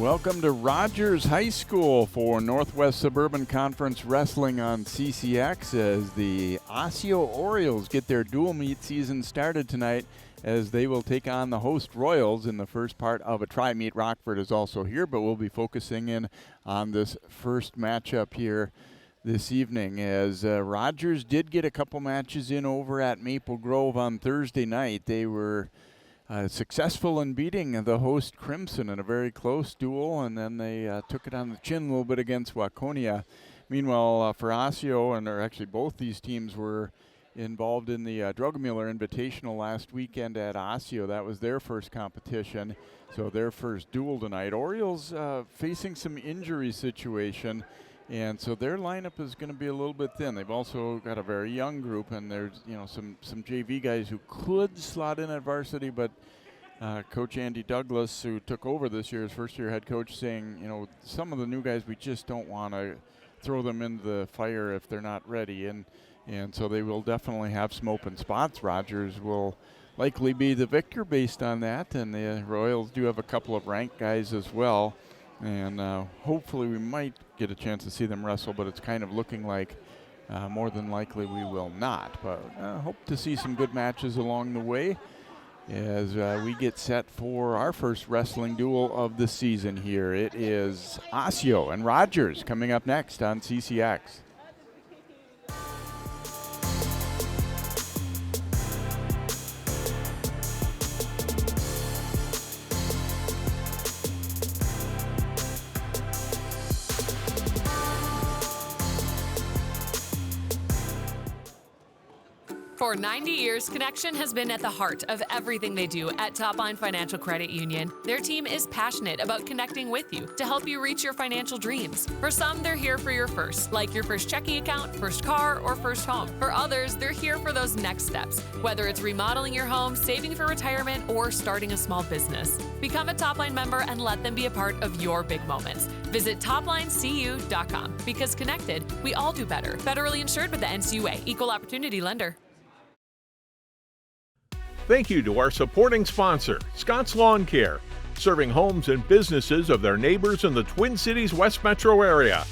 Welcome to Rogers High School for Northwest Suburban Conference Wrestling on CCX as the Osseo Orioles get their dual meet season started tonight as they will take on the host Royals in the first part of a tri-meet. Rockford is also here, but we'll be focusing in on this first matchup here this evening as Rogers did get a couple matches in over at Maple Grove on Thursday night. They were successful in beating the host Crimson in a very close duel, and then they took it on the chin a little bit against Waconia. Meanwhile, for Osseo, or actually both these teams were involved in the Drogemuller Invitational last weekend at Osseo. That was their first competition, so their first duel tonight. Orioles facing some injury situation, and so their lineup is going to be a little bit thin. They've also got a very young group, and there's some JV guys who could slot in at varsity, but Coach Andy Douglas, who took over this year as first-year head coach, saying, some of the new guys, we just don't want to throw them into the fire if they're not ready, and so they will definitely have some open spots. Rogers will likely be the victor based on that, and the Royals do have a couple of ranked guys as well. And hopefully we might get a chance to see them wrestle, but it's kind of looking like more than likely we will not. But hope to see some good matches along the way as we get set for our first wrestling duel of the season here. It is Osseo and Rogers coming up next on CCX. For 90 years, Connection has been at the heart of everything they do at Topline Financial Credit Union. Their team is passionate about connecting with you to help you reach your financial dreams. For some, they're here for your first, like your first checking account, first car, or first home. For others, they're here for those next steps, whether it's remodeling your home, saving for retirement, or starting a small business. Become a Topline member and let them be a part of your big moments. Visit toplinecu.com because connected, we all do better. Federally insured with the NCUA, Equal Opportunity Lender. Thank you to our supporting sponsor, Scott's Lawn Care, serving homes and businesses of their neighbors in the Twin Cities West Metro area.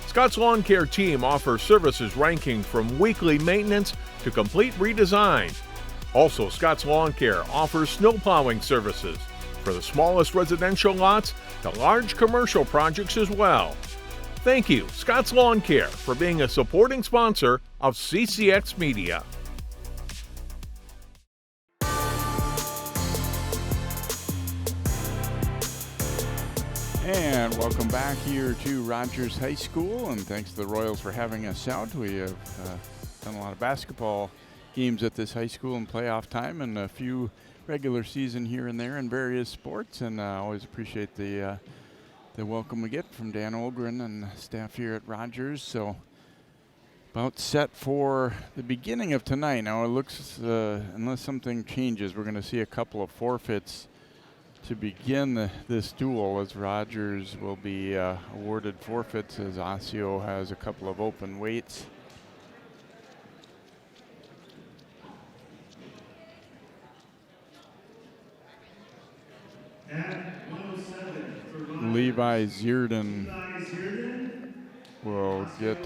Scott's Lawn Care team offers services ranking from weekly maintenance to complete redesign. Also, Scott's Lawn Care offers snow plowing services for the smallest residential lots to large commercial projects as well. Thank you, Scott's Lawn Care, for being a supporting sponsor of CCX Media. And welcome back here to Rogers High School, and thanks to the Royals for having us out. We have done a lot of basketball games at this high school in playoff time and a few regular season here and there in various sports, and always appreciate the welcome we get from Dan Olgren and staff here at Rogers. So about set for the beginning of tonight. Now it looks, unless something changes, we're going to see a couple of forfeits to begin this duel, as Rogers will be awarded forfeits as Osseo has a couple of open weights. Levi Zierden will get,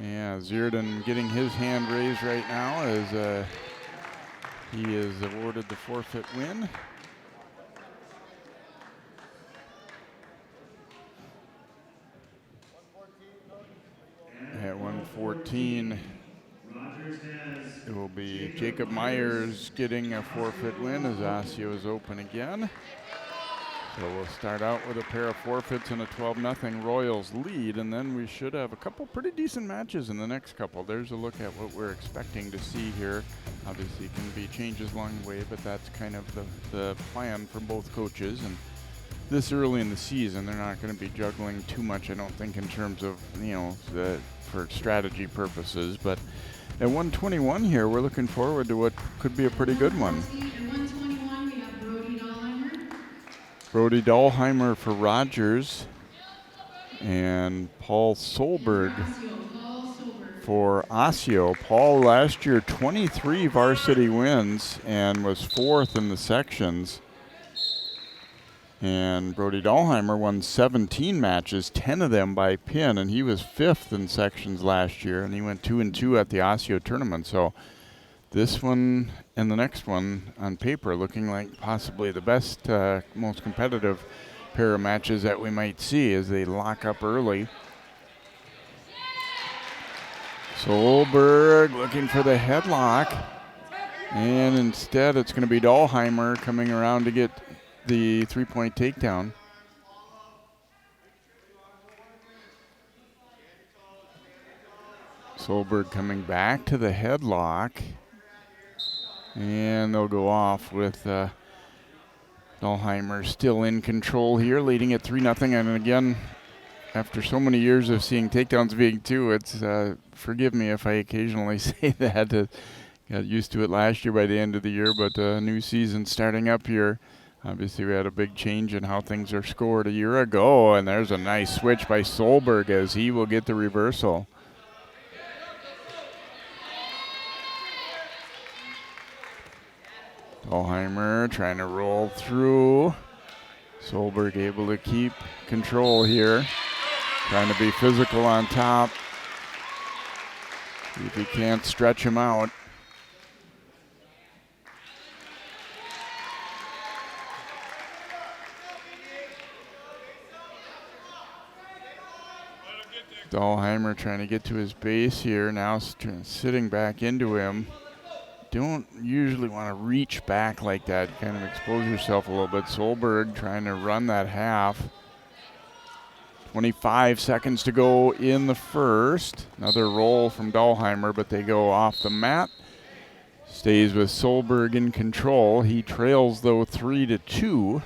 Zierden getting his hand raised right now as he is awarded the forfeit win. At 114, it will be Jacob Myers getting a forfeit win as Osseo is open again. So we'll start out with a pair of forfeits and a 12-0 Royals lead, and then we should have a couple pretty decent matches in the next couple. There's a look at what we're expecting to see here. Obviously, can be changes along the way, but that's kind of the plan from both coaches. And this early in the season, they're not going to be juggling too much, I don't think, in terms of, for strategy purposes. But at 121 here, we're looking forward to what could be a pretty good one. Brody Dahlheimer for Rogers and Paul Solberg for Osseo. Paul last year 23 varsity wins and was fourth in the sections. And Brody Dahlheimer won 17 matches, 10 of them by pin, and he was 5th in sections last year, and he went 2-2 at the Osseo tournament. So this one and the next one on paper looking like possibly the best, most competitive pair of matches that we might see as they lock up early. Solberg looking for the headlock, and instead it's going to be Dahlheimer coming around to get the 3-point takedown. Solberg coming back to the headlock, and they'll go off with Dahlheimer still in control here, leading at 3-0. And again, after so many years of seeing takedowns being 2, it's forgive me if I occasionally say that. Got used to it last year by the end of the year, but a new season starting up here. Obviously, we had a big change in how things are scored a year ago, and there's a nice switch by Solberg as he will get the reversal. Dahlheimer trying to roll through. Solberg able to keep control here. Trying to be physical on top. See if he can't stretch him out. Dahlheimer trying to get to his base here. Now sitting back into him. Don't usually want to reach back like that. Kind of expose yourself a little bit. Solberg trying to run that half. 25 seconds to go in the first. Another roll from Dahlheimer, but they go off the mat. Stays with Solberg in control. He trails, though, 3-2.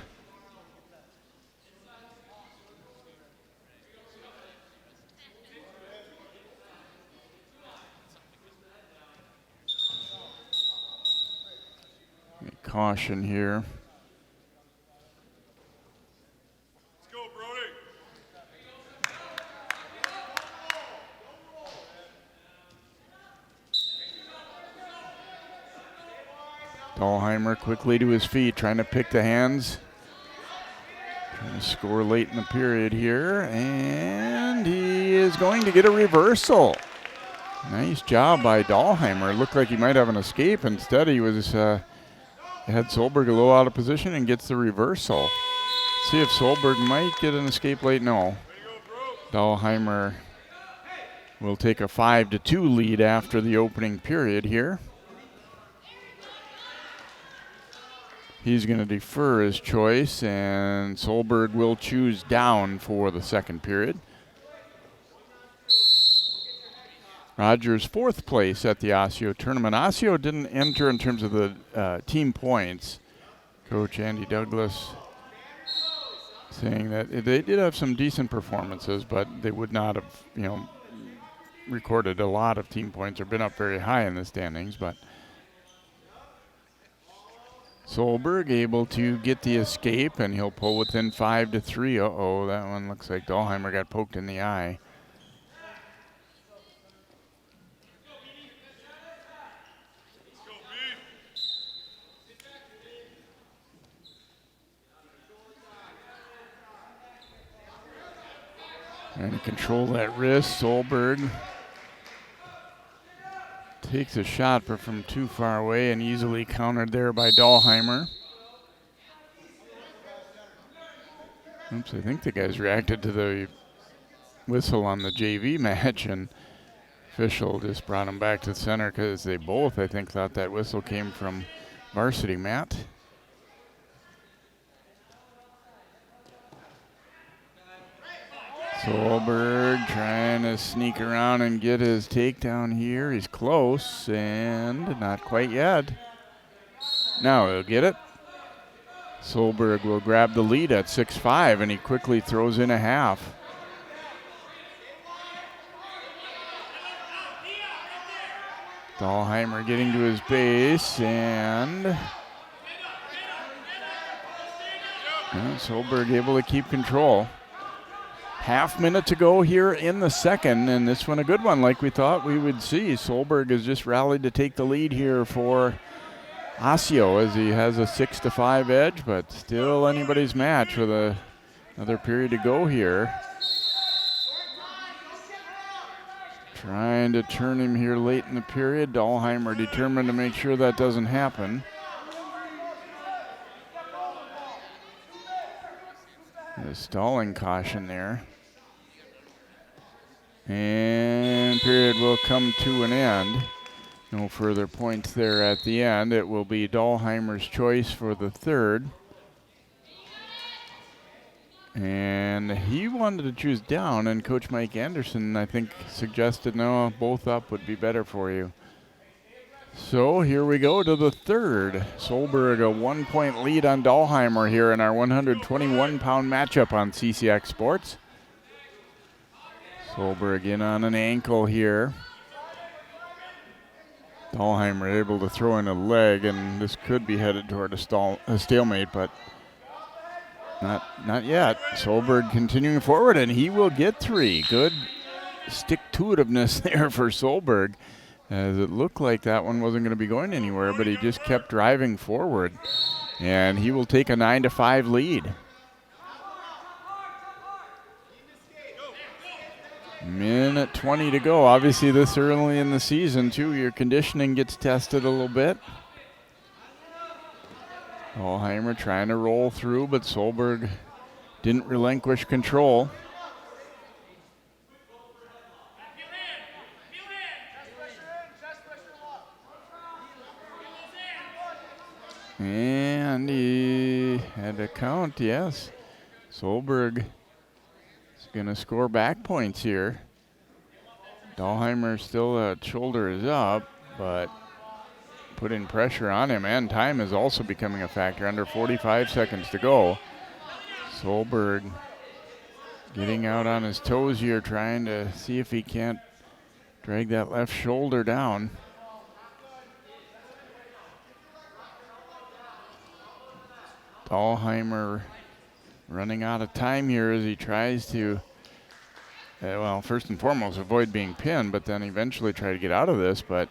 Caution here. Let's go, Brody. Dahlheimer quickly to his feet, trying to pick the hands. Trying to score late in the period here, and he is going to get a reversal. Nice job by Dahlheimer. Looked like he might have an escape. Instead, he was had Solberg a little out of position and gets the reversal. See if Solberg might get an escape late. No. Dahlheimer will take a 5-2 lead after the opening period here. He's going to defer his choice, and Solberg will choose down for the second period. Rogers 4th place at the Osseo tournament. Osseo didn't enter in terms of the team points. Coach Andy Douglas saying that they did have some decent performances, but they would not have, recorded a lot of team points or been up very high in the standings. But Solberg able to get the escape, and he'll pull within 5-3. Uh-oh, that one looks like Dahlheimer got poked in the eye. Trying to control that wrist. Solberg takes a shot, but from too far away, and easily countered there by Dahlheimer. Oops, I think the guys reacted to the whistle on the JV match, and official just brought them back to the center because they both, I think, thought that whistle came from varsity mat. Solberg trying to sneak around and get his takedown here. He's close, and not quite yet. Now he'll get it. Solberg will grab the lead at 6-5, and he quickly throws in a half. Dahlheimer getting to his base, and Solberg able to keep control. Half minute to go here in the second, and this one a good one like we thought we would see. Solberg has just rallied to take the lead here for Osseo as he has a 6-5 edge, but still anybody's match with another period to go here. Trying to turn him here late in the period. Dahlheimer determined to make sure that doesn't happen. A stalling caution there. And period will come to an end. No further points there at the end. It will be Dahlheimer's choice for the third. And he wanted to choose down, and Coach Mike Anderson, I think, suggested, no, both up would be better for you. So here we go to the third. Solberg a 1-point lead on Dahlheimer here in our 121-pound matchup on CCX Sports. Solberg in on an ankle here. Dahlheimer able to throw in a leg, and this could be headed toward a stalemate, but not yet. Solberg continuing forward, and he will get 3. Good stick-to-itiveness there for Solberg, as it looked like that one wasn't going to be going anywhere, but he just kept driving forward, and he will take a 9-5 lead. Minute 20 to go. Obviously this early in the season too, your conditioning gets tested a little bit. Dahlheimer trying to roll through, but Solberg didn't relinquish control. And he had a count, yes. Solberg is going to score back points here. Dahlheimer still, shoulder is up, but putting pressure on him, and time is also becoming a factor. Under 45 seconds to go. Solberg getting out on his toes here, trying to see if he can't drag that left shoulder down. Dahlheimer running out of time here as he tries to, well, first and foremost, avoid being pinned, but then eventually try to get out of this, but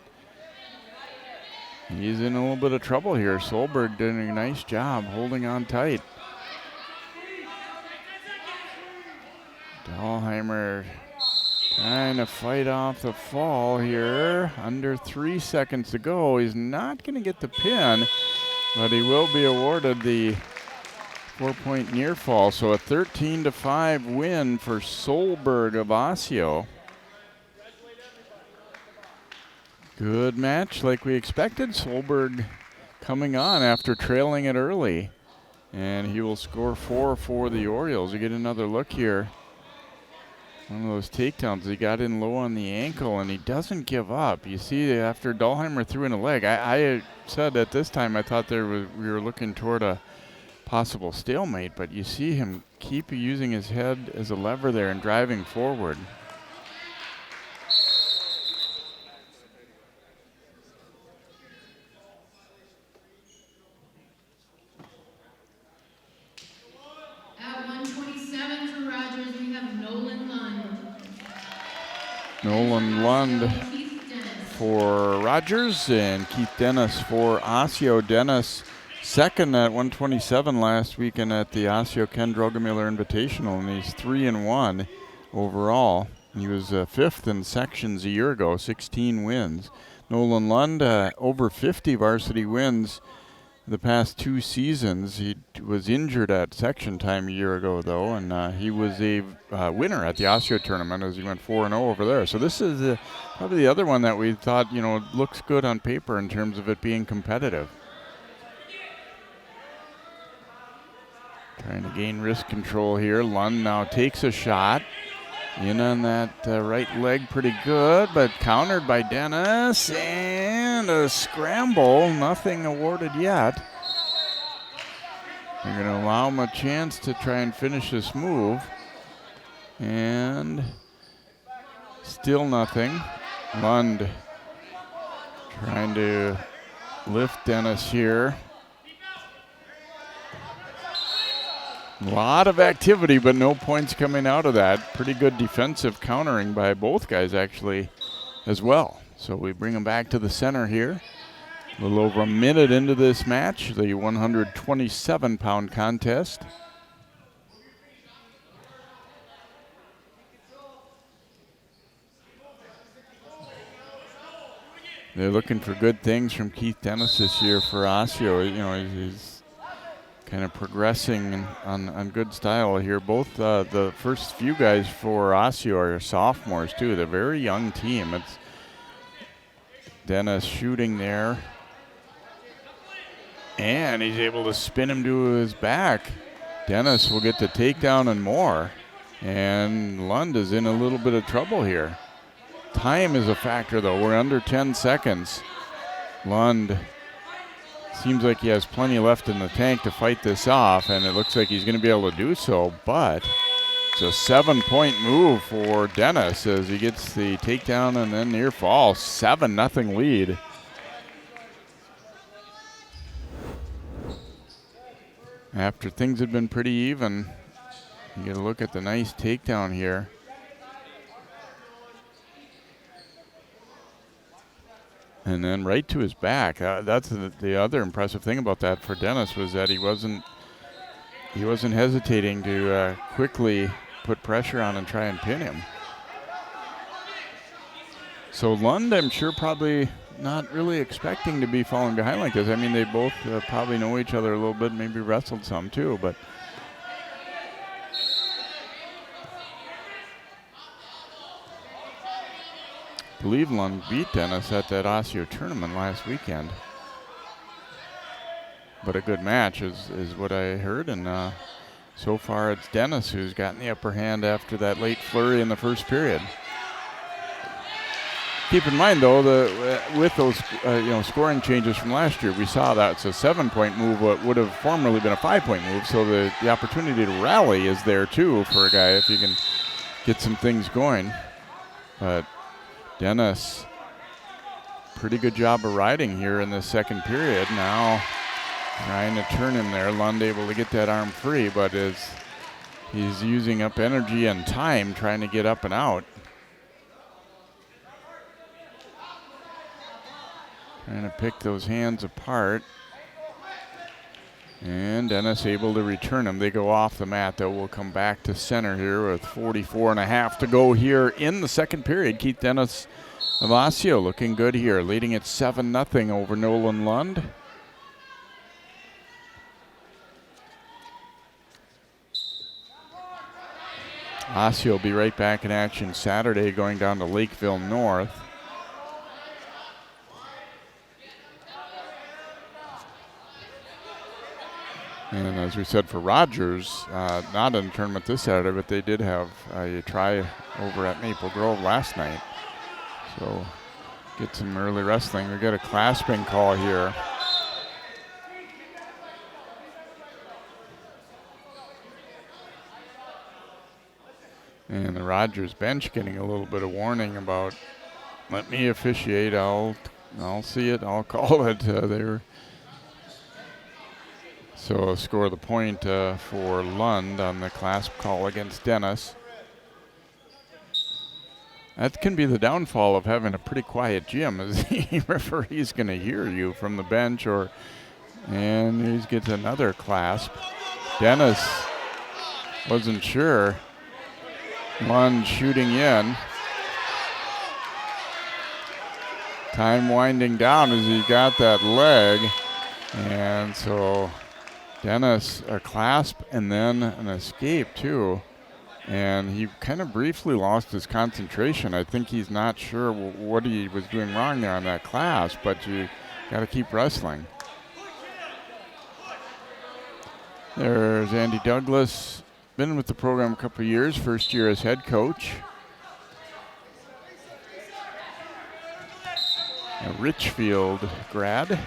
he's in a little bit of trouble here. Solberg doing a nice job holding on tight. Dahlheimer trying to fight off the fall here. Under 3 seconds to go. He's not going to get the pin, but he will be awarded the 4-point near fall. So a 13-5 win for Solberg of Osseo. Good match like we expected. Solberg coming on after trailing it early. And he will score 4 for the Orioles. You get another look here. One of those takedowns. He got in low on the ankle, and he doesn't give up. You see, after Dahlheimer threw in a leg, I said at this time I thought we were looking toward a possible stalemate, but you see him keep using his head as a lever there and driving forward. Nolan Lund for Rogers and Keith Dennis for Osseo. Dennis second at 127 last weekend at the Osseo Ken Drogemiller Invitational, and he's 3-1 overall. He was fifth in sections a year ago, 16 wins. Nolan Lund over 50 varsity wins the past 2 seasons. He was injured at section time a year ago, though, and he was a winner at the Osseo tournament as he went 4-0 over there. So this is probably the other one that we thought, looks good on paper in terms of it being competitive. Trying to gain wrist control here. Lund now takes a shot. In on that right leg pretty good, but countered by Dennis, and a scramble. Nothing awarded yet. They're going to allow him a chance to try and finish this move. And still nothing. Lund trying to lift Dennis here. A lot of activity, but no points coming out of that. Pretty good defensive countering by both guys, actually, as well. So we bring them back to the center here. A little over a minute into this match, the 127-pound contest. They're looking for good things from Keith Dennis this year for Osseo. You know, he's kind of progressing on good style here. Both the first few guys for Osseo are sophomores too. They're a very young team. It's Dennis shooting there. And he's able to spin him to his back. Dennis will get the takedown and more. And Lund is in a little bit of trouble here. Time is a factor, though. We're under 10 seconds. Lund seems like he has plenty left in the tank to fight this off, and it looks like he's going to be able to do so, but it's a 7-point move for Dennis as he gets the takedown and then near fall. 7-0 lead. After things had been pretty even, you get a look at the nice takedown here. And then right to his back. That's the other impressive thing about that for Dennis was that he wasn't hesitating to quickly put pressure on and try and pin him. So Lund, I'm sure, probably not really expecting to be falling behind like this. I mean, they both probably know each other a little bit, maybe wrestled some too, but I believe Lund beat Dennis at that Osseo tournament last weekend. But a good match is what I heard, and so far it's Dennis who's gotten the upper hand after that late flurry in the first period. Keep in mind, though, with those scoring changes from last year, we saw that it's a 7-point move, what would have formerly been a 5-point move. So the opportunity to rally is there too for a guy if you can get some things going. But Dennis, pretty good job of riding here in the second period. Now trying to turn him there. Lund able to get that arm free, but he's using up energy and time trying to get up and out. Trying to pick those hands apart. And Dennis able to return them. They go off the mat, though. We'll come back to center here with 44.5 to go here in the second period. Keith Dennis of Osseo looking good here, leading at 7-0 over Nolan Lund. Osseo will be right back in action Saturday, going down to Lakeville North. And as we said for Rogers, not in the tournament this Saturday, but they did have a try over at Maple Grove last night. So get some early wrestling. We got a clasping call here. And the Rogers bench getting a little bit of warning about, let me officiate, I'll see it, I'll call it. So score the point for Lund on the clasp call against Dennis. That can be the downfall of having a pretty quiet gym, is the referee's going to hear you from the bench, and he gets another clasp. Dennis wasn't sure. Lund shooting in. Time winding down as he got that leg, and so Dennis a clasp and then an escape too, and he kind of briefly lost his concentration. I think he's not sure what he was doing wrong there on that clasp, but you got to keep wrestling. There's Andy Douglas, been with the program a couple of years, first year as head coach. A Richfield grad.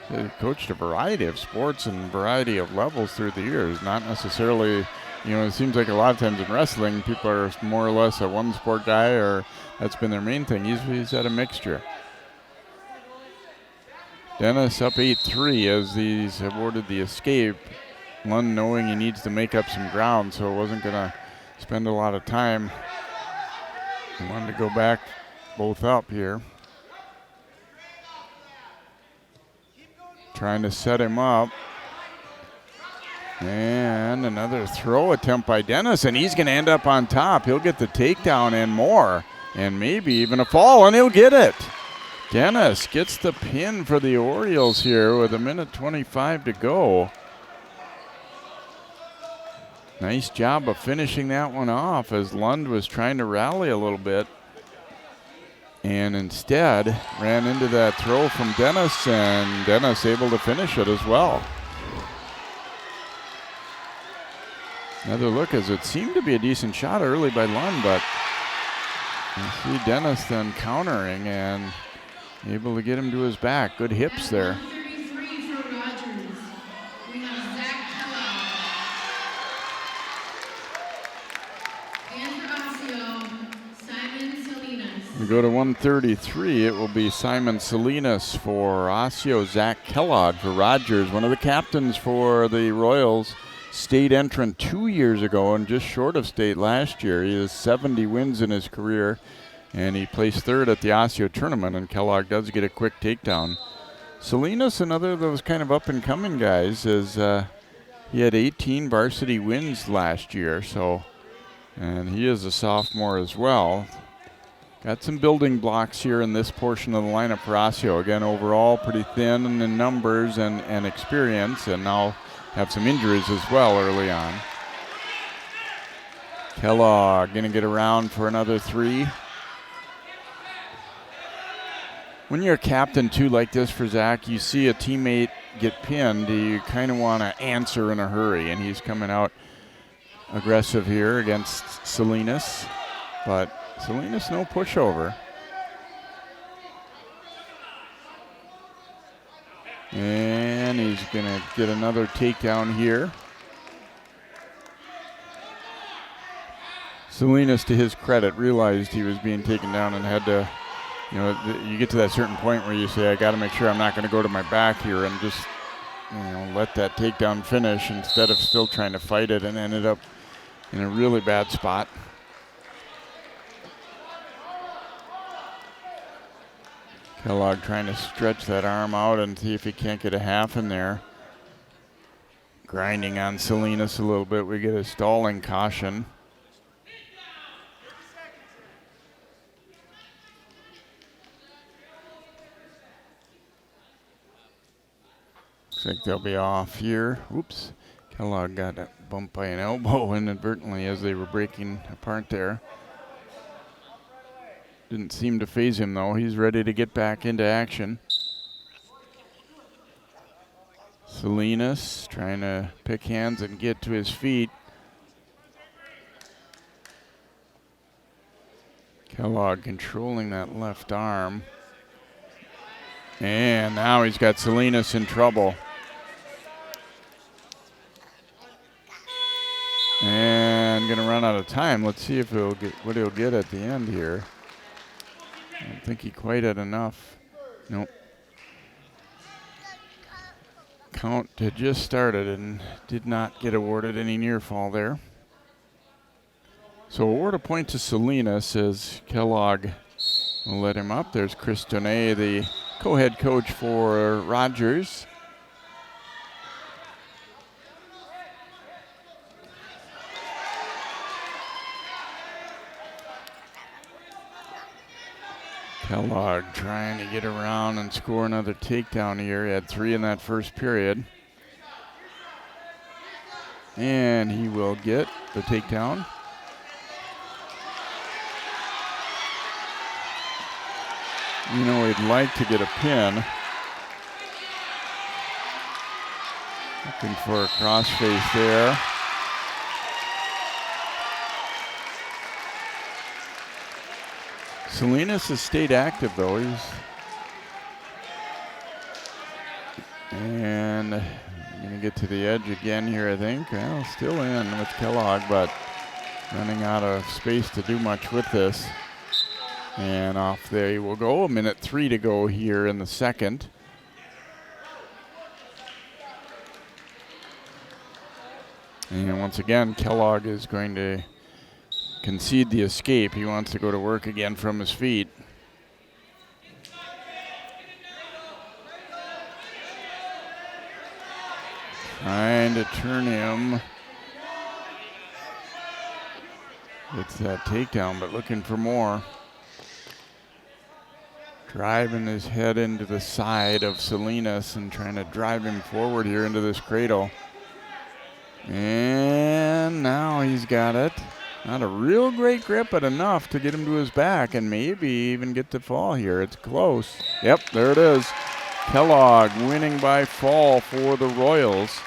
He coached a variety of sports and a variety of levels through the years. Not necessarily, it seems like a lot of times in wrestling, people are more or less a one-sport guy, or that's been their main thing. He's had a mixture. Dennis up 8-3 as he's awarded the escape. Lund knowing he needs to make up some ground, so wasn't going to spend a lot of time. He wanted to go back both up here. trying to set him up. And another throw attempt by Dennis, and he's going to end up on top. He'll get the takedown and more, and maybe even a fall, and he'll get it. Dennis gets the pin for the Orioles here with 1:25 to go. Nice job of finishing that one off as Lund was trying to rally a little bit, and instead ran into that throw from Dennis, and Dennis able to finish it as well. Another look, as it seemed to be a decent shot early by Lund, but you see Dennis then countering and able to get him to his back. Good hips there. 33 for Rogers. We have Zach Kellogg. And for Osseo, Simon Salinas. We go to 133. It will be Simon Salinas for Osseo, Zach Kellogg for Rogers, one of the captains for the Royals. State entrant 2 years ago and just short of state last year. He has 70 wins in his career, and he placed third at the Osseo tournament, and Kellogg does get a quick takedown. Salinas, another of those kind of up-and-coming guys, is he had 18 varsity wins last year, and he is a sophomore as well. Got some building blocks here in this portion of the lineup for Osseo. Again, overall pretty thin in numbers and experience, and now have some injuries as well early on. Kellogg going to get around for another three. When you're a captain, too, like this for Zach, you see a teammate get pinned, you kind of want to answer in a hurry, and he's coming out aggressive here against Salinas, but Salinas no pushover. And he's going to get another takedown here. Salinas, to his credit, realized he was being taken down and had to, you get to that certain point where you say, I got to make sure I'm not going to go to my back here and just, let that takedown finish instead of still trying to fight it, and ended up in a really bad spot. Kellogg trying to stretch that arm out and see if he can't get a half in there. Grinding on Salinas a little bit. We get a stalling caution. Looks like they'll be off here. Oops. Kellogg got bumped by an elbow inadvertently as they were breaking apart there. Didn't seem to faze him, though. He's ready to get back into action. Salinas trying to pick hands and get to his feet. Kellogg controlling that left arm. And now he's got Salinas in trouble. And going to run out of time. Let's see if he'll get what he'll get at the end here. I don't think he quite had enough. Nope. Count had just started and did not get awarded any near fall there. So award a point to Salinas as Kellogg will let him up. There's Chris Toney, the co-head coach for Rogers. Kellogg trying to get around and score another takedown here. He had 3 in that first period. And he will get the takedown. He'd like to get a pin. Looking for a crossface there. Salinas has stayed active, though. And going to get to the edge again here, I think. Well, still in with Kellogg, but running out of space to do much with this. And off there he will go. 1:03 to go here in the second. And once again, Kellogg is going to concede the escape. He wants to go to work again from his feet. Trying to turn him. It's that takedown, but looking for more. Driving his head into the side of Salinas and trying to drive him forward here into this cradle. And now he's got it. Not a real great grip, but enough to get him to his back and maybe even get the fall here. It's close. Yep, there it is. Kellogg winning by fall for the Royals.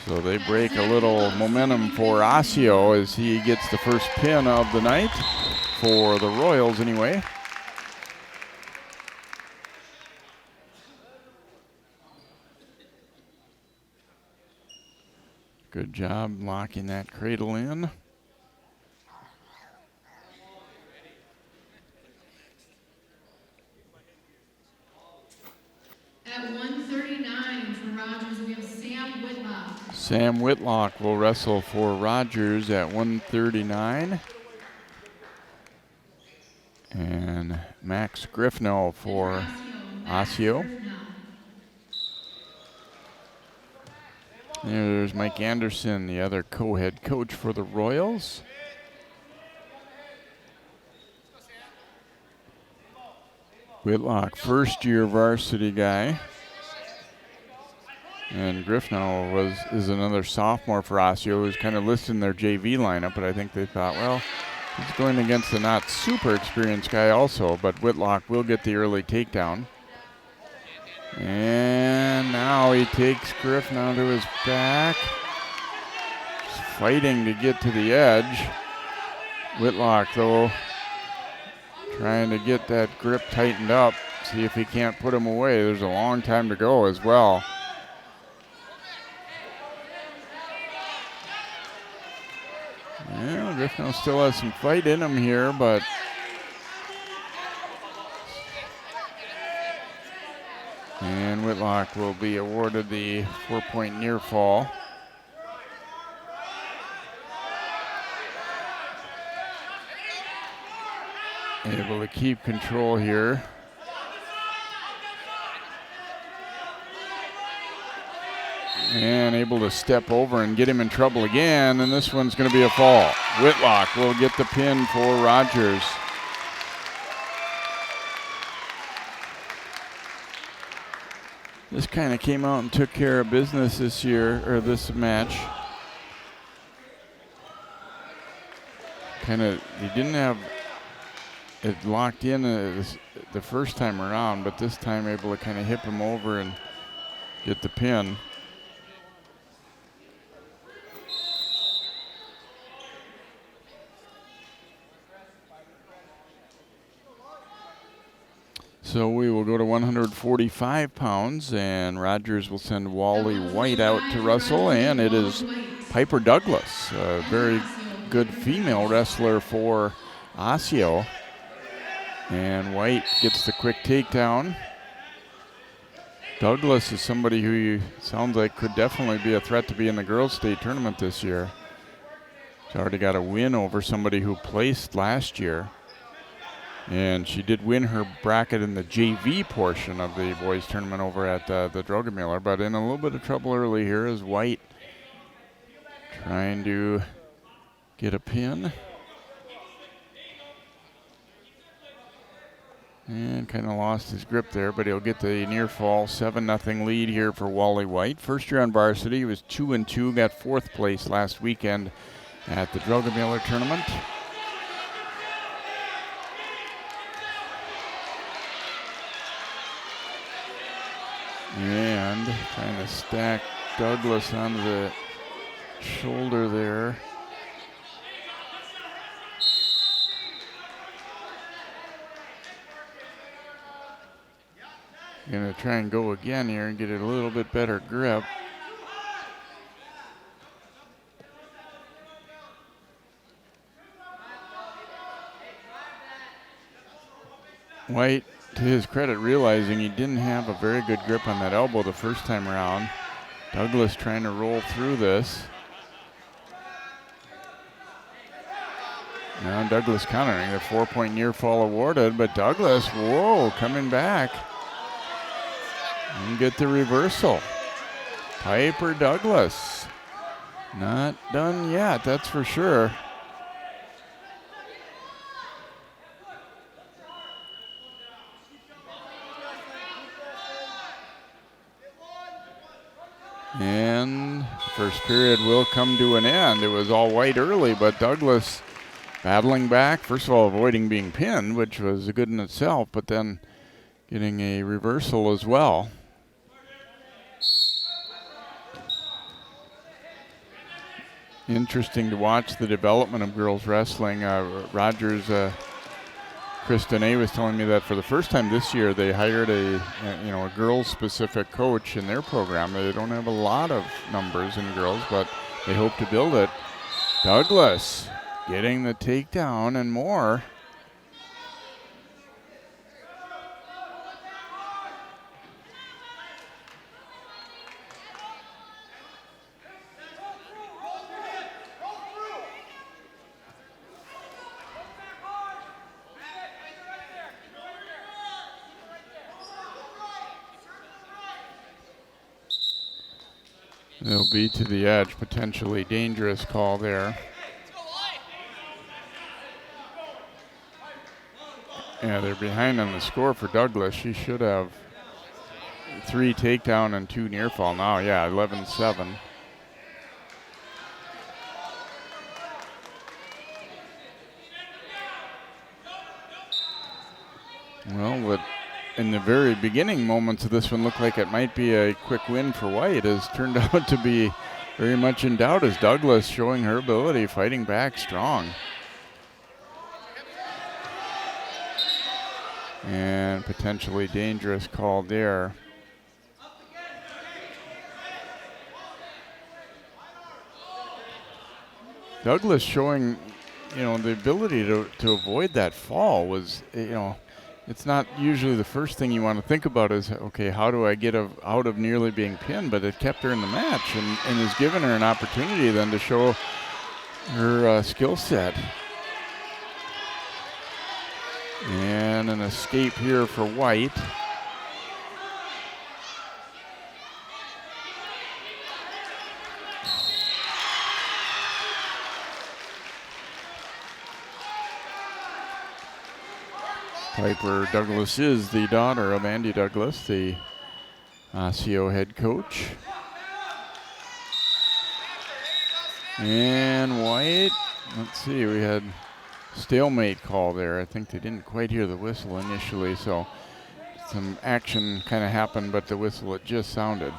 So they break a little momentum for Osseo as he gets the first pin of the night for the Royals anyway. Good job locking that cradle in. At 139 for Rogers, we have Sam Whitlock. Sam Whitlock will wrestle for Rogers at 139. And Max Griffno for Osseo. There's Mike Anderson, the other co-head coach for the Royals. Whitlock, first-year varsity guy. And Griffno is another sophomore for Osseo who's kind of listed in their JV lineup, but I think they thought, well, he's going against a not super experienced guy also, but Whitlock will get the early takedown. And now he takes Griffno to his back. He's fighting to get to the edge. Whitlock, though, trying to get that grip tightened up, see if he can't put him away. There's a long time to go as well. Yeah, Griffno still has some fight in him here, but and Whitlock will be awarded the 4-point near fall. Able to keep control here. And able to step over and get him in trouble again, and this one's going to be a fall. Whitlock will get the pin for Rogers. This kind of came out and took care of business this year, or this match. Kind of, he didn't have it locked in the first time around, but this time able to kind of hip him over and get the pin. So we will go to 145 pounds, and Rogers will send Wally White out to wrestle, and it is Piper Douglas, a very good female wrestler for Osseo. And White gets the quick takedown. Douglas is somebody who sounds like could definitely be a threat to be in the girls' state tournament this year. She's already got a win over somebody who placed last year. And she did win her bracket in the JV portion of the boys tournament over at the Drogemiller, but in a little bit of trouble early here is White trying to get a pin. And kind of lost his grip there, but he'll get the near fall 7-0 lead here for Wally White. First year on varsity, he was 2-2, got 4th place last weekend at the Drogemiller tournament. And trying to stack Douglas onto the shoulder there. Gonna try and go again here and get a little bit better grip. White, to his credit, realizing he didn't have a very good grip on that elbow the first time around. Douglas trying to roll through this. Now Douglas countering, the 4-point near fall awarded, but Douglas, whoa, coming back. And get the reversal. Piper Douglas. Not done yet, that's for sure. And first period will come to an end. It was all white early, but Douglas battling back. First of all, avoiding being pinned, which was good in itself, but then getting a reversal as well. Interesting to watch the development of girls wrestling. Rogers, Kristen A. was telling me that for the first time this year they hired a girls-specific coach in their program. They don't have a lot of numbers in girls, but they hope to build it. Douglas getting the takedown and more. They'll be to the edge, potentially dangerous call there. Yeah, they're behind on the score for Douglas. She should have 3 takedown and 2 near fall now. Yeah, 11-7. Well, in the very beginning moments of this one looked like it might be a quick win for White. It has turned out to be very much in doubt as Douglas showing her ability, fighting back strong. And potentially dangerous call there. Douglas showing, the ability to avoid that fall was, it's not usually the first thing you want to think about is, okay, how do I get out of nearly being pinned? But it kept her in the match and has given her an opportunity then to show her skill set. And an escape here for White. Piper Douglas is the daughter of Andy Douglas, the Osseo head coach. And White, let's see, we had stalemate call there. I think they didn't quite hear the whistle initially, so some action kind of happened, but the whistle had just sounded.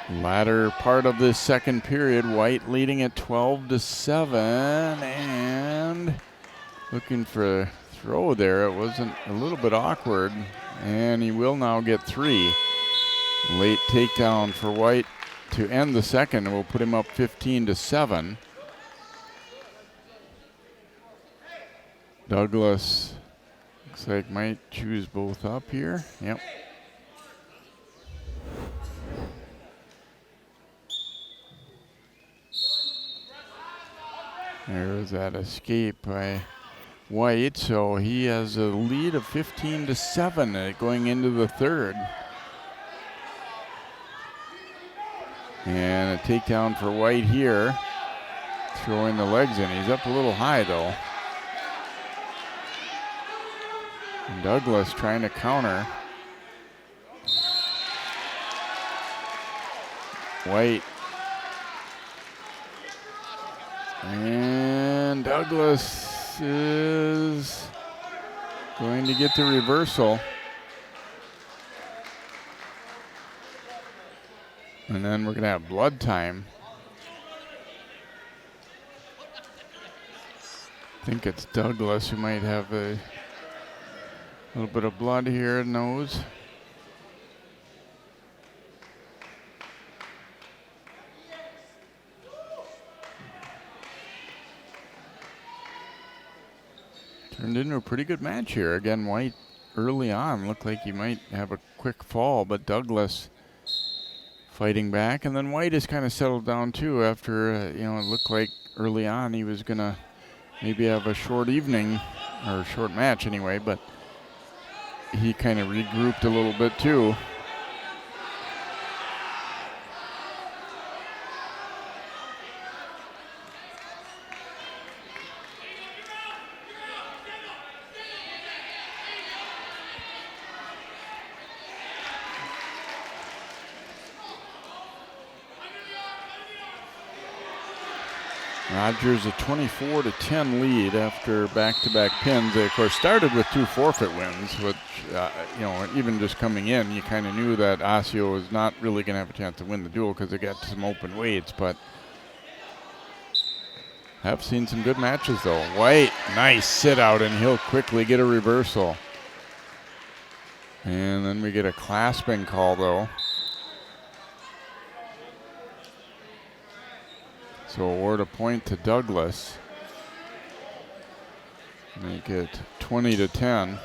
Latter part of this second period, White leading at 12-7 and looking for a throw there. It wasn't a little bit awkward, and he will now get 3. Late takedown for White to end the second, and will put him up 15-7. Douglas looks like might choose both up here. Yep. There's that escape by White, so he has a lead of 15-7 going into the third. And a takedown for White here, throwing the legs in. He's up a little high though. And Douglas trying to counter. White. And Douglas is going to get the reversal. And then we're going to have blood time. I think it's Douglas who might have a little bit of blood here in nose. Turned into a pretty good match here. Again, White early on looked like he might have a quick fall, but Douglas fighting back. And then White has kind of settled down too after, it looked like early on he was going to maybe have a short evening, or a short match anyway, but he kind of regrouped a little bit too. Rogers a 24-10 lead after back-to-back pins. They, of course, started with 2 forfeit wins, which, even just coming in, you kind of knew that Osseo was not really going to have a chance to win the duel because they got some open weights, but have seen some good matches, though. White, nice sit-out, and he'll quickly get a reversal. And then we get a clasping call, though. So award a point to Douglas. Make it 20-10.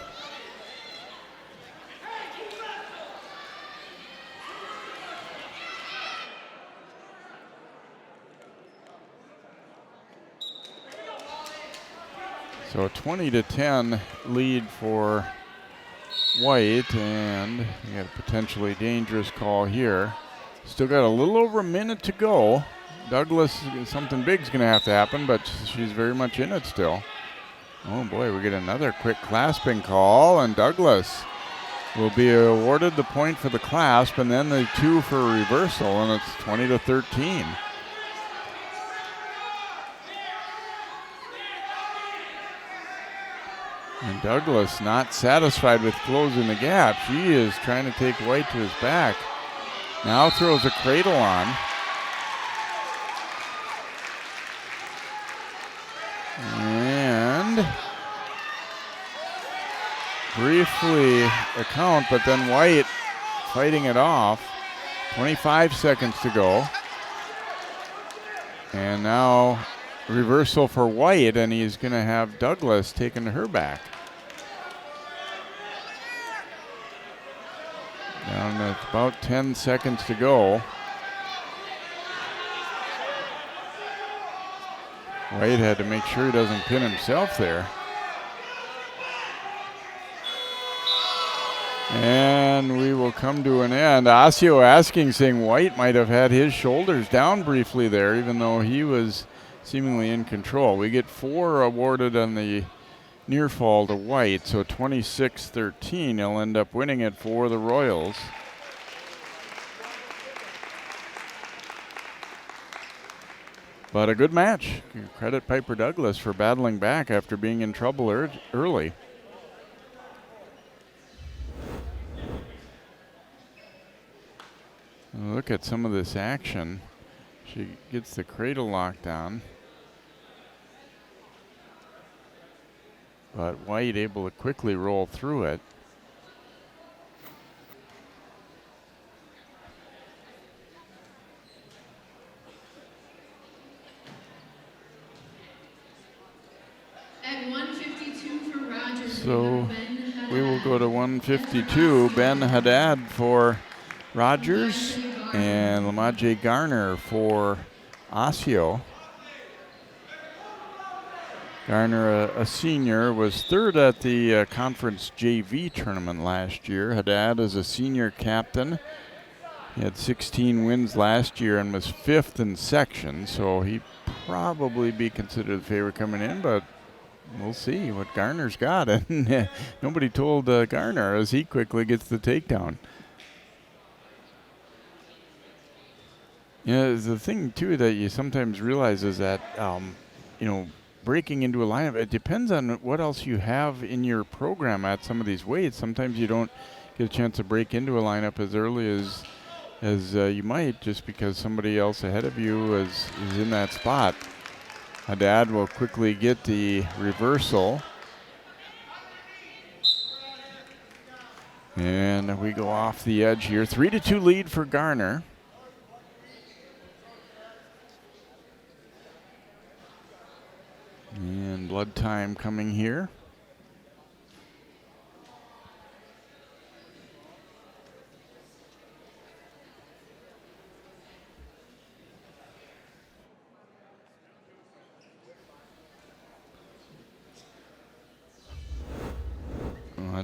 So a 20-10 lead for White, and we got a potentially dangerous call here. Still got a little over a minute to go. Douglas, something big's going to have to happen, but she's very much in it still. Oh boy, we get another quick clasping call, and Douglas will be awarded the point for the clasp, and then the 2 for a reversal, and it's 20-13. And Douglas not satisfied with closing the gap. She is trying to take White to his back. Now throws a cradle on. And briefly a count, but then White fighting it off. 25 seconds to go. And now reversal for White, and he's going to have Douglas taking her back. Down to about 10 seconds to go. White had to make sure he doesn't pin himself there. And we will come to an end. Osseo asking, saying White might have had his shoulders down briefly there, even though he was seemingly in control. We get 4 awarded on the near fall to White, so 26-13. He'll end up winning it for the Royals. But a good match. Credit Piper Douglas for battling back after being in trouble early. Look at some of this action. She gets the cradle locked on. But White able to quickly roll through it. At 152 for Rogers. So we will go to 152. Ben Haddad for Rogers and Lamaje Garner for Osseo. Garner, a senior, was 3rd at the conference JV tournament last year. Haddad is a senior captain. He had 16 wins last year and was 5th in section, so he probably be considered the favorite coming in, but we'll see what Garner's got. And nobody told Garner as he quickly gets the takedown. Yeah, the thing, too, that you sometimes realize is that, breaking into a lineup, it depends on what else you have in your program at some of these weights. Sometimes you don't get a chance to break into a lineup as early as you might, just because somebody else ahead of you is in that spot. Haddad will quickly get the reversal. And we go off the edge here. 3-2 lead for Garner. And blood time coming here.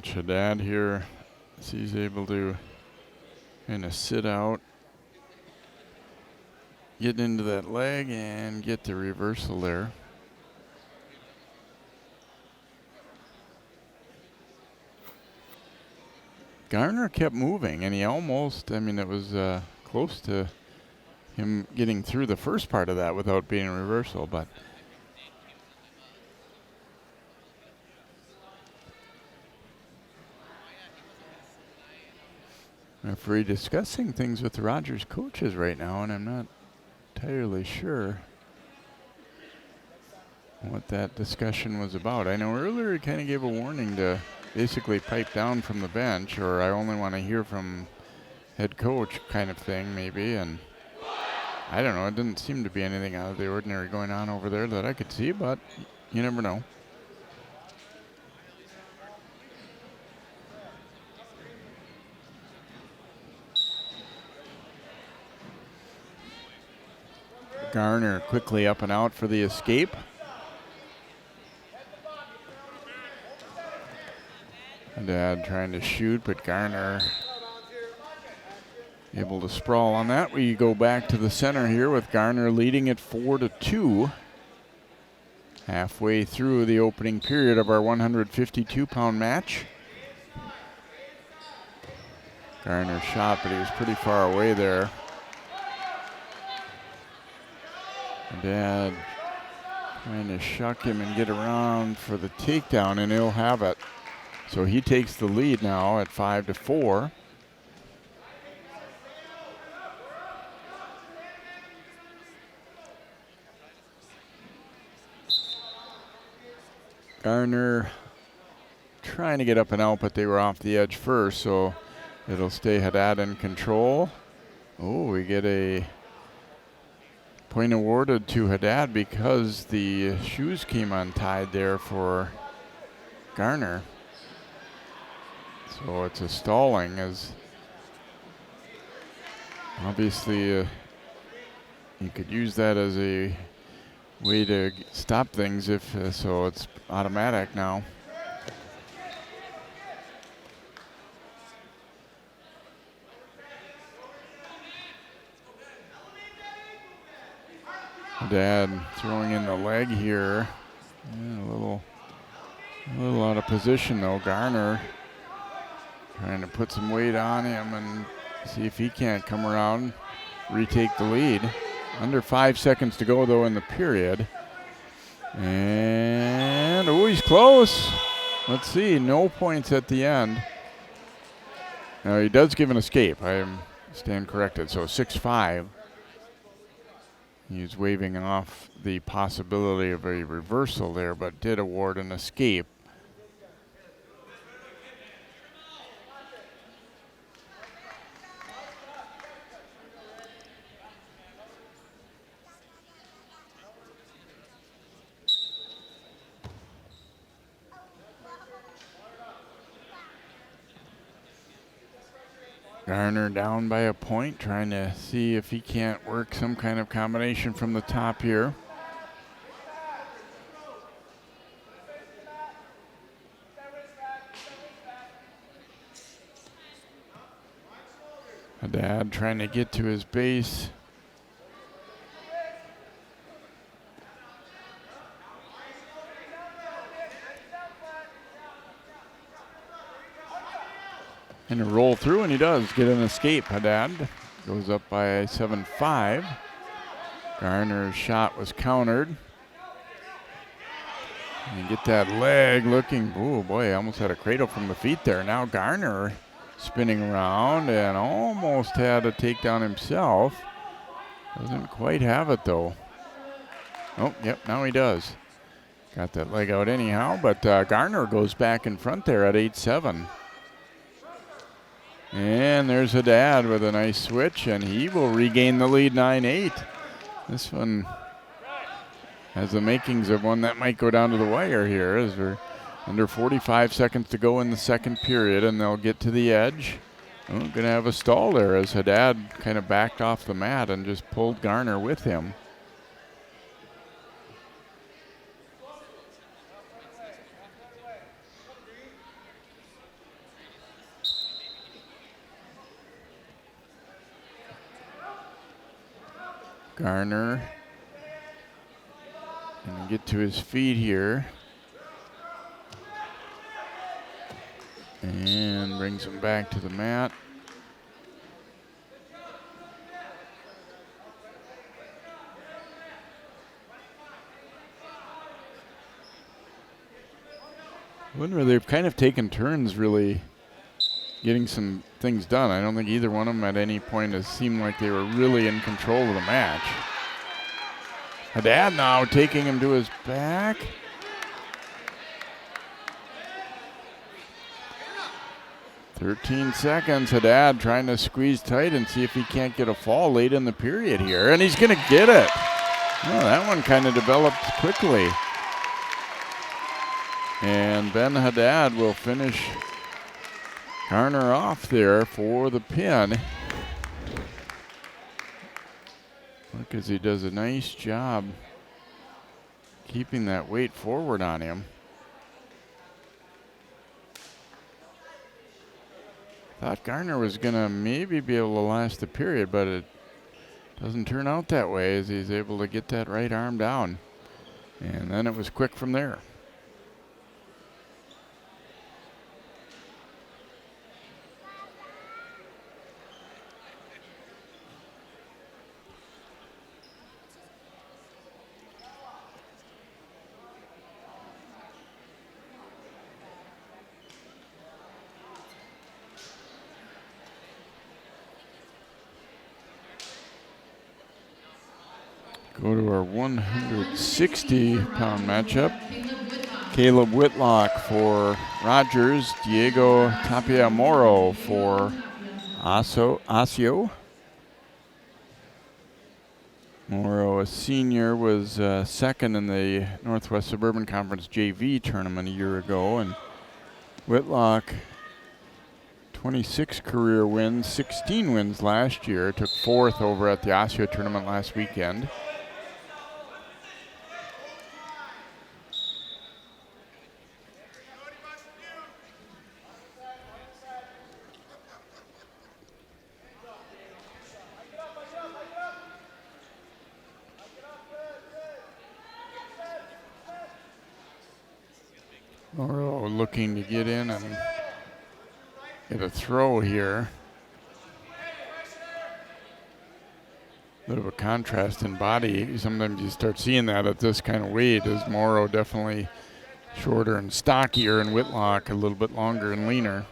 Watch Haddad here. So he's able to kind of sit out, get into that leg, and get the reversal there. Garner kept moving, and he almost, I mean, it was close to him getting through the first part of that without being a reversal, but referee discussing things with the Rogers coaches right now, and I'm not entirely sure what that discussion was about. I know earlier he kind of gave a warning to basically pipe down from the bench, or I only want to hear from head coach kind of thing maybe, and I don't know, it didn't seem to be anything out of the ordinary going on over there that I could see, but you never know. Garner quickly up and out for the escape. Dad trying to shoot, but Garner able to sprawl on that. We go back to the center here with Garner leading it 4-2. Halfway through the opening period of our 152-pound match. Garner shot, but he was pretty far away there. Dad trying to shuck him and get around for the takedown, and he'll have it. So he takes the lead now at 5-4. Garner trying to get up and out, but they were off the edge first, so it'll stay Haddad in control. Oh, we get a point awarded to Haddad because the shoes came untied there for Garner. So it's a stalling, as obviously you could use that as a way to stop things if so it's automatic now. Dad throwing in the leg here. Yeah, a little out of position though. Garner trying to put some weight on him and see if he can't come around, retake the lead. Under 5 seconds to go though in the period. And oh, he's close. Let's see, no points at the end. Now he does give an escape. I stand corrected. So 6-5. He's waving off the possibility of a reversal there, but did award an escape. Garner down by a point, trying to see if he can't work some kind of combination from the top here. Haddad trying to get to his base. And a roll through, and he does get an escape. Haddad goes up by 7-5. Garner's shot was countered. And get that leg looking, oh boy, almost had a cradle from the feet there. Now Garner spinning around and almost had a takedown himself. Doesn't quite have it though. Oh, yep, now he does. Got that leg out anyhow, but Garner goes back in front there at 8-7. And there's Haddad with a nice switch, and he will regain the lead 9-8. This one has the makings of one that might go down to the wire here, as we're under 45 seconds to go in the second period, and they'll get to the edge. Oh, going to have a stall there as Haddad kind of backed off the mat and just pulled Garner with him. Garner. And get to his feet here. And brings him back to the mat. I wonder, they've kind of taken turns really getting some things done. I don't think either one of them at any point has seemed like they were really in control of the match. Haddad now taking him to his back. .13 Haddad trying to squeeze tight and see if he can't get a fall late in the period here. And he's going to get it. Oh, that one kind of developed quickly. And Ben Haddad will finish Garner off there for the pin. Look, as he does a nice job keeping that weight forward on him. Thought Garner was going to maybe be able to last the period, but it doesn't turn out that way as he's able to get that right arm down. And then it was quick from there. Go to our 160-pound matchup. Caleb Whitlock for Rogers. Diego Tapia Moro for Osseo. Moro, a senior, was second in the Northwest Suburban Conference JV tournament a year ago. And Whitlock, 26 career wins, 16 wins last year. Took fourth over at the Osseo tournament last weekend. Moro looking to get in and get a throw here. Bit of a contrast in body. Sometimes you start seeing that at this kind of weight, as Moro definitely shorter and stockier, and Whitlock a little bit longer and leaner.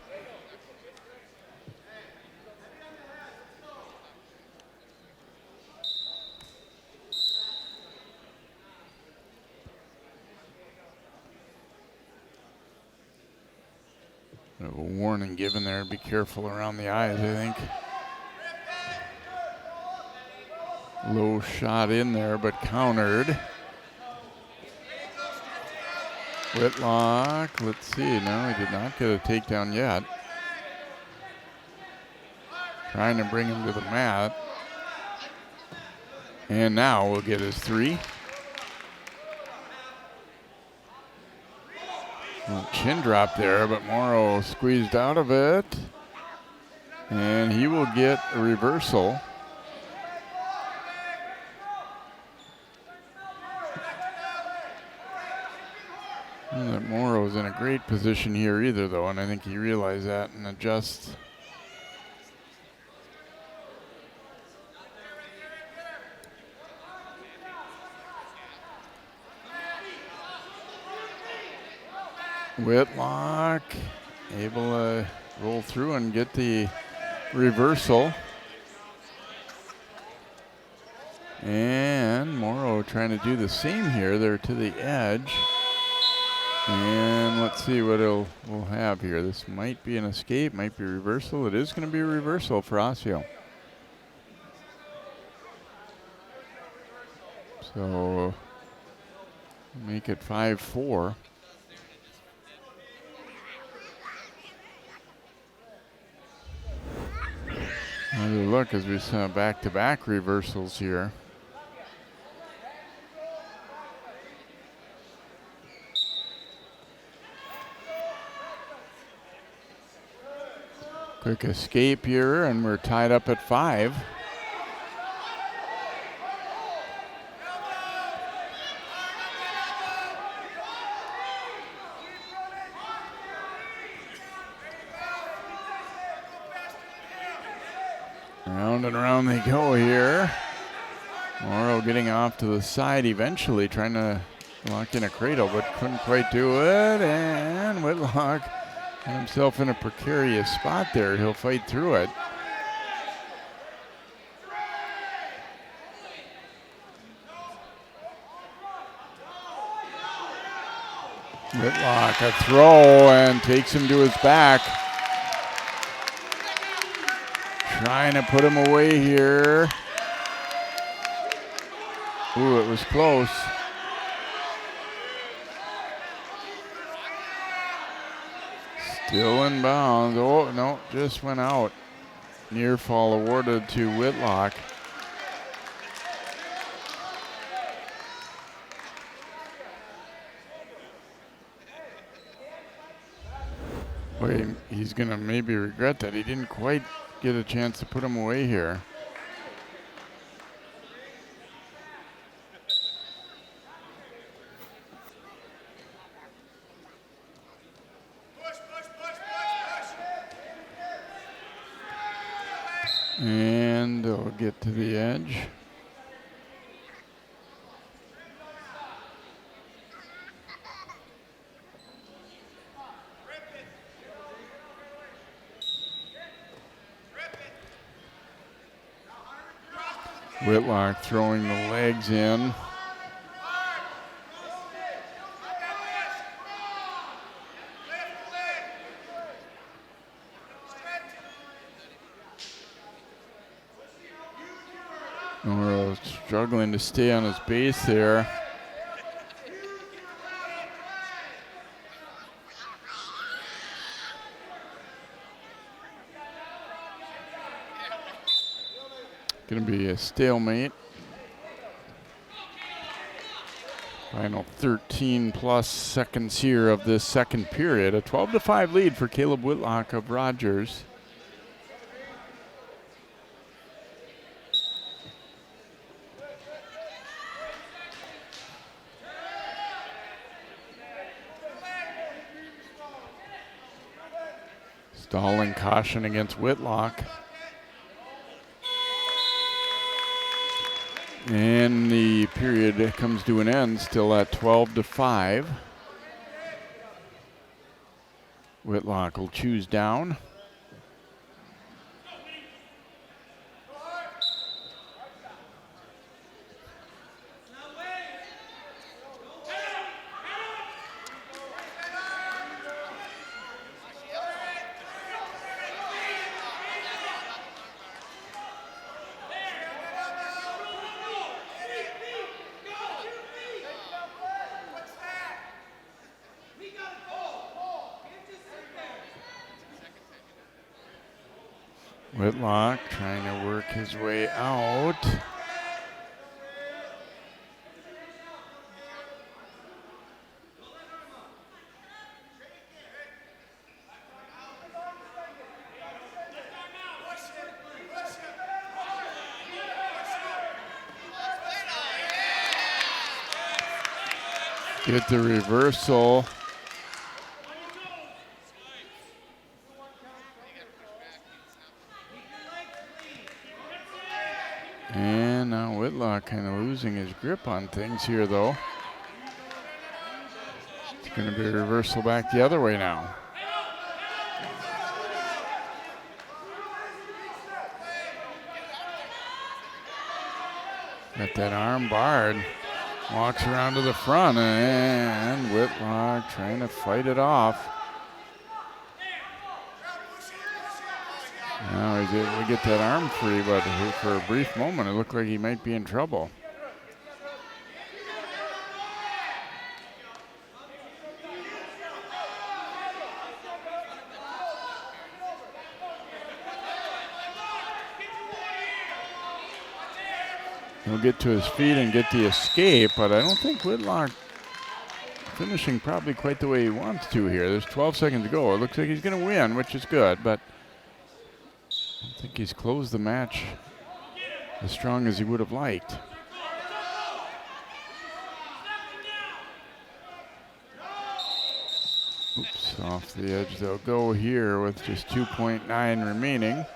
A warning given there. Be careful around the eyes, I think. Low shot in there, but countered. Whitlock, let's see. No, he did not get a takedown yet. Trying to bring him to the mat. And now we'll get his three. Little chin drop there, but Moro squeezed out of it. And he will get a reversal. Not that Moro's in a great position here either, though, and I think he realized that and adjusts. Whitlock able to roll through and get the reversal. And Moro trying to do the same here. They're to the edge. And let's see what we'll have here. This might be an escape, might be reversal. It is going to be a reversal for Osseo. So make it 5-4. Another look as we saw back-to-back reversals here. Quick escape here, and we're tied up at 5. Round and round they go here. Morrow getting off to the side eventually, trying to lock in a cradle, but couldn't quite do it. And Whitlock got himself in a precarious spot there. He'll fight through it. Whitlock a throw and takes him to his back. Trying to put him away here. Ooh, it was close. Still in bounds. Oh, no, just went out. Near fall awarded to Whitlock. Boy, he's going to maybe regret that. He didn't quite get a chance to put him away here. And they'll get to the edge. Whitlock throwing the legs in. Noro struggling to stay on his base there. Going to be a stalemate. Final 13 plus seconds here of this second period. A 12-5 lead for Caleb Whitlock of Rogers. Stalling caution against Whitlock. And the period comes to an end, still at 12-5. Whitlock will choose down. Whitlock trying to work his way out. Get the reversal. And now Whitlock kind of losing his grip on things here, though. It's going to be a reversal back the other way now. Got that arm barred. Walks around to the front, and Whitlock trying to fight it off. Now he's able to get that arm free, but for a brief moment it looked like he might be in trouble. He'll get to his feet and get the escape, but I don't think Whitlock finishing probably quite the way he wants to here. There's 12 seconds to go. It looks like he's going to win, which is good, but I don't think he's closed the match as strong as he would have liked. Oops, off the edge they'll go here with just 2.9 remaining.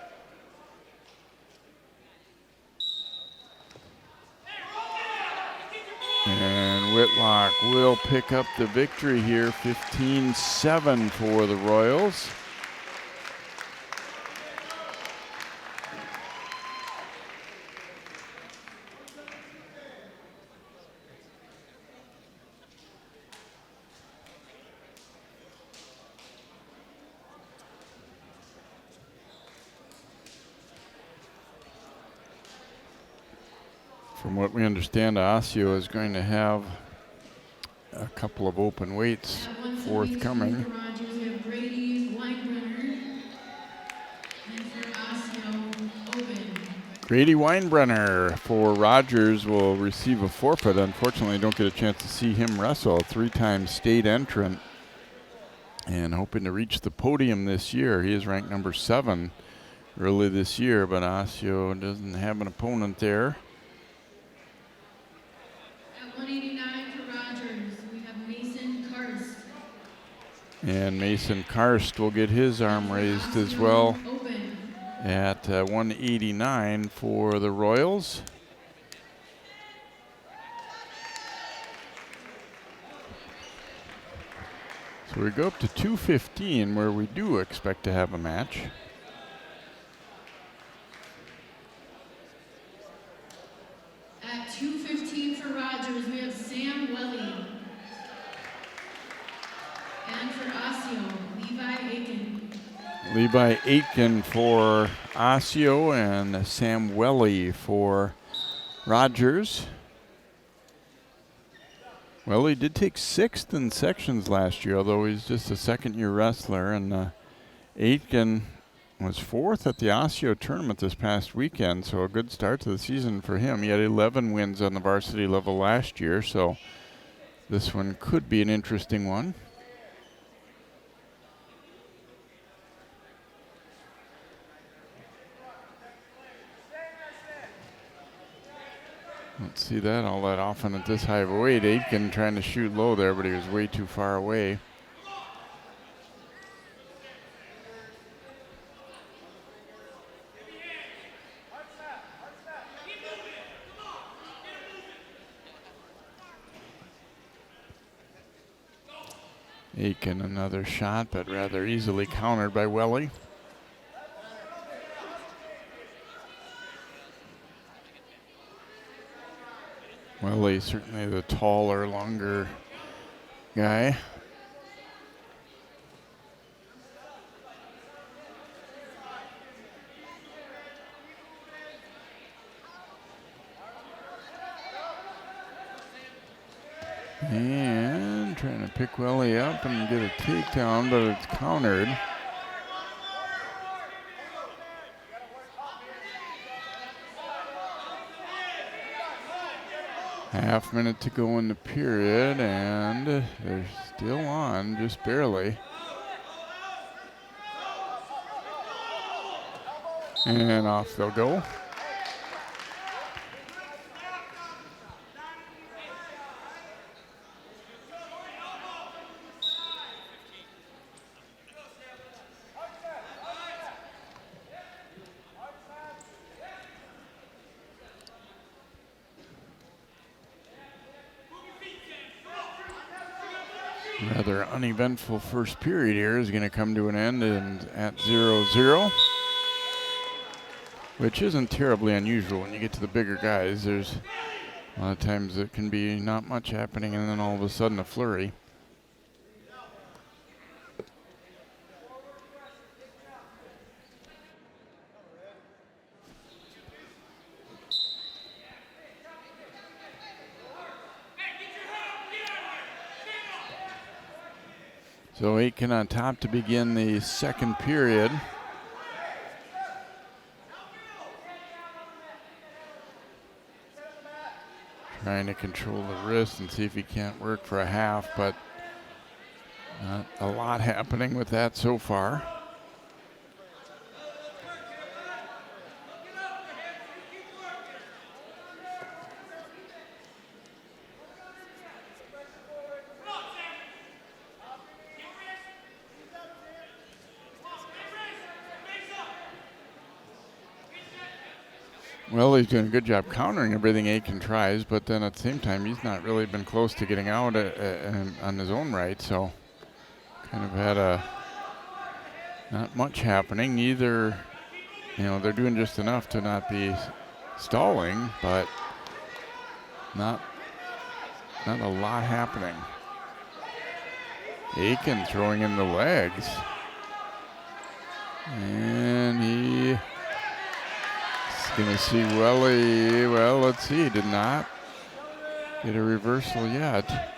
Whitlock will pick up the victory here, 15-7 for the Royals. From what we understand, Osseo is going to have a couple of open weights forthcoming. For Rogers, we have Grady Weinbrenner. And for Osseo, open. Grady Weinbrenner for Rogers will receive a forfeit. Unfortunately, don't get a chance to see him wrestle. A 3-time state entrant and hoping to reach the podium this year. He is ranked number 7 early this year, but Osseo doesn't have an opponent there. At 189 for Rogers, we have Mason Karst. And Mason Karst will get his arm raised as well Open. at 189 for the Royals. So we go up to 215 where we do expect to have a match. At 215 for Rogers, we have Sam Welly. And for Osseo, Levi Aiken. Levi Aiken for Osseo and Sam Welly for Rogers. Well, he did take 6th in sections last year, although he's just a second-year wrestler. And Aitken was 4th at the Osseo tournament this past weekend, so a good start to the season for him. He had 11 wins on the varsity level last year, so this one could be an interesting one. Don't see that all that often at this high of a weight. Aitken trying to shoot low there, but he was way too far away. Aitken another shot, but rather easily countered by Welly. Welly certainly the taller, longer guy. And trying to pick Welly up and get a takedown, but it's countered. Half minute to go in the period, and they're still on, just barely. And off they'll go. Rather uneventful first period here is going to come to an end and at 0-0, which isn't terribly unusual when you get to the bigger guys. There's a lot of times it can be not much happening and then all of a sudden a flurry. So Aitken on top to begin the second period. Trying to control the wrist and see if he can't work for a half, but not a lot happening with that so far. Well, he's doing a good job countering everything Aiken tries, but then at the same time, he's not really been close to getting out on his own right, so kind of had not much happening. Neither, they're doing just enough to not be stalling, but not a lot happening. Aiken throwing in the legs. And he's going to see Welly. Well, let's see. Did not get a reversal yet.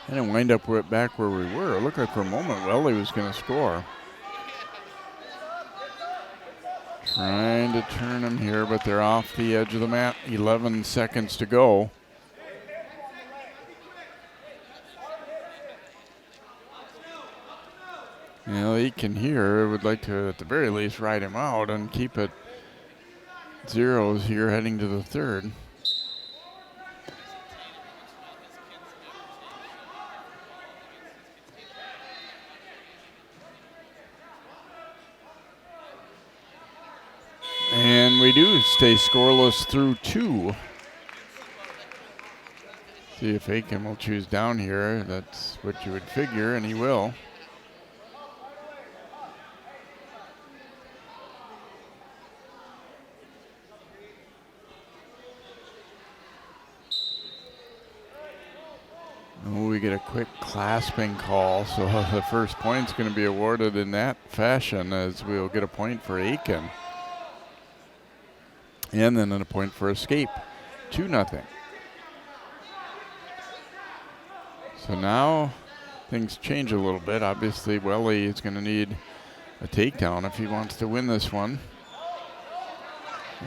And it wind up back where we were. It looked like for a moment Welly was going to score. Trying to turn him here, but they're off the edge of the mat. 11 seconds to go. Aiken here would like to, at the very least, ride him out and keep it zeros here heading to the third. And we do stay scoreless through 2. See if Aiken will choose down here. That's what you would figure, and he will. Oh, we get a quick clasping call, so the first point's going to be awarded in that fashion, as we'll get a point for Aiken. And then a point for escape. 2-0. So now things change a little bit. Obviously, Welly is going to need a takedown if he wants to win this one.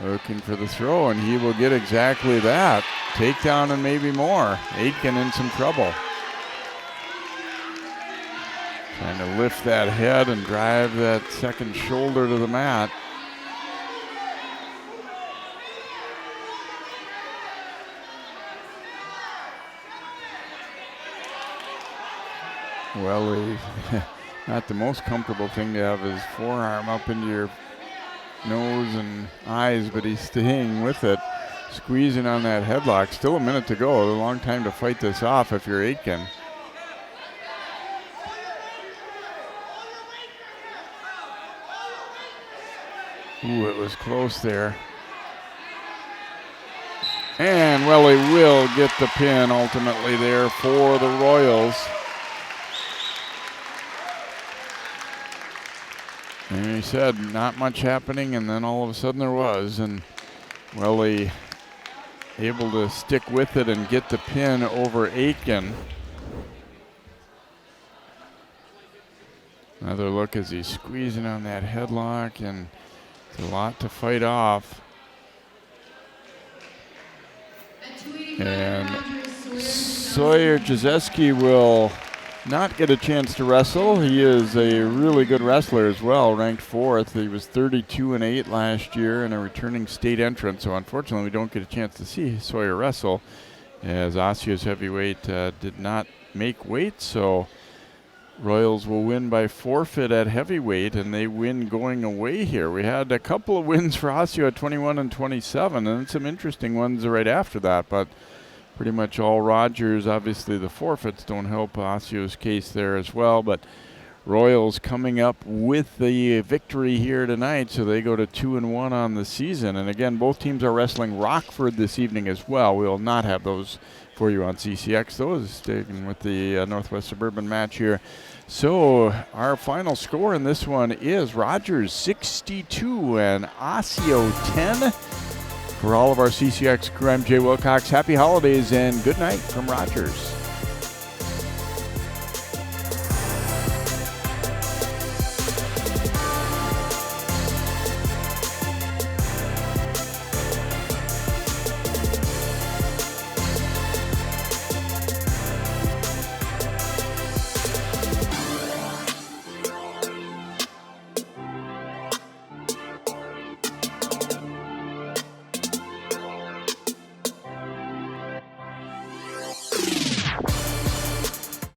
Looking for the throw, and he will get exactly that. Takedown and maybe more. Aiken in some trouble. Trying to lift that head and drive that second shoulder to the mat. Well, not the most comfortable thing to have his forearm up into your nose and eyes, but he's staying with it, squeezing on that headlock. Still a minute to go. A long time to fight this off if you're Aiken. Ooh, it was close there. And Welly will get the pin ultimately there for the Royals. And he said not much happening, and then all of a sudden there was, and Welly able to stick with it and get the pin over Aiken. Another look as he's squeezing on that headlock, and it's a lot to fight off. And Sawyer Jazeski will not get a chance to wrestle. He is a really good wrestler as well, ranked 4th. He was 32-8 last year and a returning state entrant, so unfortunately we don't get a chance to see Sawyer wrestle, as Osseo's heavyweight did not make weight, so Royals will win by forfeit at heavyweight, and they win going away here. We had a couple of wins for Osseo at 21 and 27, and some interesting ones right after that, but pretty much all Rogers. Obviously the forfeits don't help Osseo's case there as well, but Royals coming up with the victory here tonight, so they go to 2-1 on the season. And again, both teams are wrestling Rockford this evening as well. We will not have those for you on CCX. Those sticking with the Northwest Suburban match here. So our final score in this one is Rogers 62 and Osseo 10. For all of our CCX crew, I'm Jay Wilcox. Happy holidays and good night from Rogers.